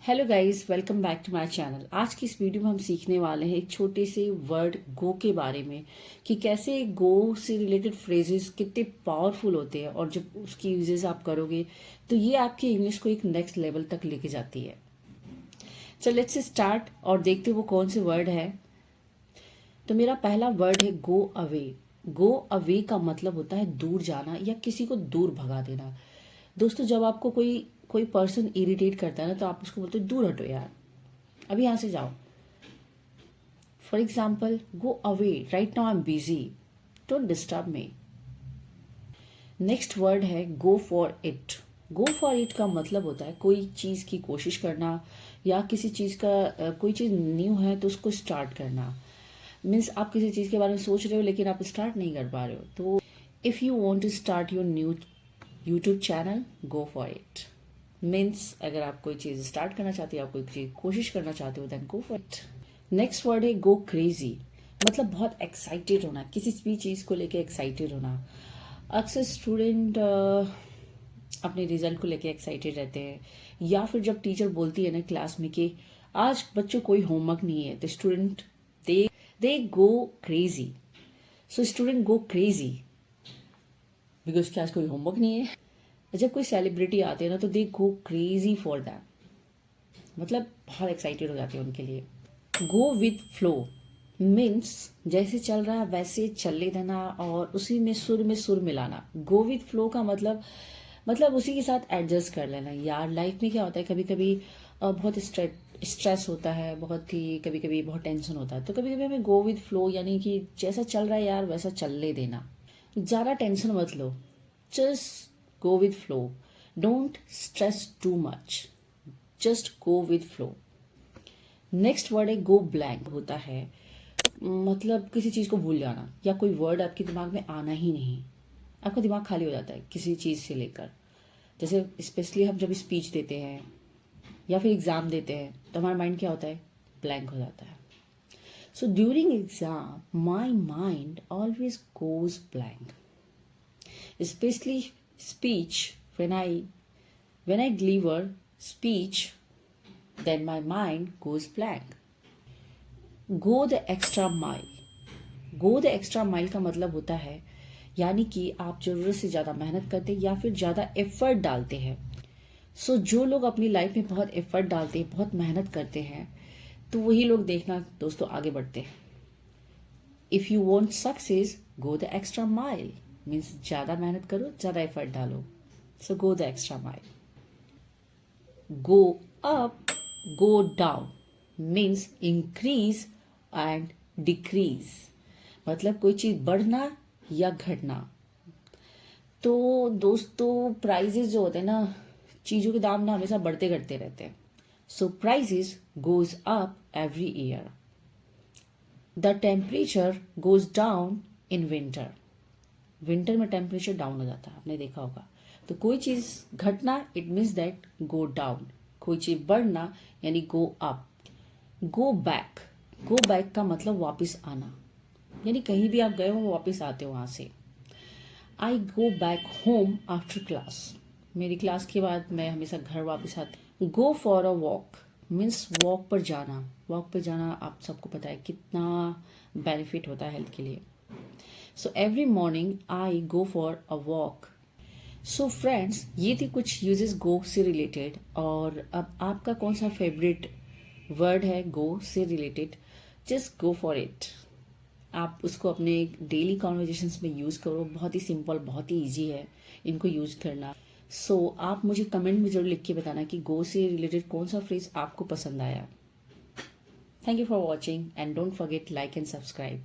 Hello guys, welcome back to my channel. आज की इस वीडियो में हम सीखने वाले हैं एक छोटे से वर्ड गो के बारे में कि कैसे गो से रिलेटेड फ्रेजेस कितने पावरफुल होते हैं और जब उसकी यूजेस आप करोगे तो ये आपकी इंग्लिश को एक नेक्स्ट लेवल तक लेके जाती है। चल लेट्स स्टार्ट और देखते वो कौन से वर्ड है। तो मेरा पहला वर्ड है गो अवे। गो अवे का मतलब होता है दूर जाना या किसी को दूर भगा देना। दोस्तों, जब आपको कोई कोई पर्सन इरिटेट करता है ना तो आप उसको बोलते हो दूर हटो यार, अभी यहां से जाओ। For example, go away, right now I am busy, don't disturb me. Next word है go for it. Go for it का मतलब होता है कोई चीज की कोशिश करना या किसी चीज का कोई चीज न्यू है तो उसको स्टार्ट करना। मीन्स आप किसी चीज के बारे में सोच रहे हो लेकिन आप स्टार्ट नहीं कर पा रहे हो। तो if you want to start your new YouTube channel, go for it. Means अगर आप कोई चीज स्टार्ट करना चाहते हो, आप कोई चीज कोशिश करना चाहते हो, then go for it. Next word है गो क्रेजी। मतलब बहुत एक्साइटेड होना, किसी भी चीज को लेके एक्साइटेड होना। अक्सर स्टूडेंट अपने रिजल्ट को लेके एक्साइटेड रहते हैं, या फिर जब टीचर बोलती है ना क्लास में कि आज बच्चों कोई होमवर्क नहीं है, तो student they go crazy. So student go crazy because कि आज कोई होमवर्क नहीं है। जब कोई सेलिब्रिटी आते हैं ना तो दे गो क्रेजी फॉर दैट, मतलब बहुत एक्साइटेड हो जाते हैं उनके लिए। गो विथ फ्लो मीन्स जैसे चल रहा है वैसे चलने देना और उसी में सुर मिलाना। गो विथ फ्लो का मतलब उसी के साथ एडजस्ट कर लेना। यार लाइफ में क्या होता है, कभी कभी बहुत स्ट्रेस होता है, बहुत ही कभी कभी बहुत टेंशन होता है, तो कभी कभी हमें गो विथ फ्लो यानी कि जैसा चल रहा है यार वैसा चलने देना। ज़्यादा टेंशन मत लो, just go with flow, don't stress too much, just go with flow. Next word है गो ब्लैंक। होता है मतलब किसी चीज को भूल जाना या कोई वर्ड आपके दिमाग में आना ही नहीं, आपका दिमाग खाली हो जाता है किसी चीज से लेकर। जैसे स्पेशली हम जब स्पीच देते हैं या फिर एग्जाम देते हैं तो हमारा माइंड क्या होता है, ब्लैंक हो जाता है। So during exam my mind always goes blank, specially speech. When I deliver speech, then my mind goes blank. Go the extra mile. Go the extra mile का मतलब होता है यानी कि आप जरूरत से ज्यादा मेहनत करते हैं या फिर ज्यादा एफर्ट डालते हैं। सो जो लोग अपनी लाइफ में बहुत एफर्ट डालते हैं, बहुत मेहनत करते हैं, तो वही लोग देखना दोस्तों आगे बढ़ते हैं। If you want success, go the extra mile means ज्यादा मेहनत करो, ज्यादा एफर्ट डालो। So go the extra mile. Go up, go down means increase and decrease. मतलब कोई चीज बढ़ना या घटना। तो दोस्तों प्राइजेस जो होते हैं ना, चीजों के दाम ना हमेशा बढ़ते घटते रहते हैं। So prices goes up every year. The temperature goes down in winter. Winter में टेम्परेचर डाउन हो जाता है, आपने देखा होगा। तो कोई चीज घटना, it means that go down. कोई चीज बढ़ना यानी गो up. Go back, go back का मतलब वापस आना, यानी कहीं भी आप गए हो वापस आते हो वहां से। I go back home after class. मेरी क्लास के बाद मैं हमेशा घर वापस आती। Go for a walk means walk पर जाना। वॉक पर जाना आप सबको पता है कितना बेनिफिट होता है हेल्थ के लिए। So every morning I go for a walk. So friends, ये थी कुछ यूजेस गो से रिलेटेड। और अब आपका कौन सा फेवरेट वर्ड है गो से related, just go for it. आप उसको अपने डेली कॉन्वर्जेशंस में यूज करो। बहुत ही सिंपल, बहुत ही इजी है इनको यूज करना। सो आप मुझे कमेंट में जरूर लिख के बताना कि गो से रिलेटेड कौन सा फ्रेज आपको पसंद आया। Thank you for watching and don't forget like and subscribe.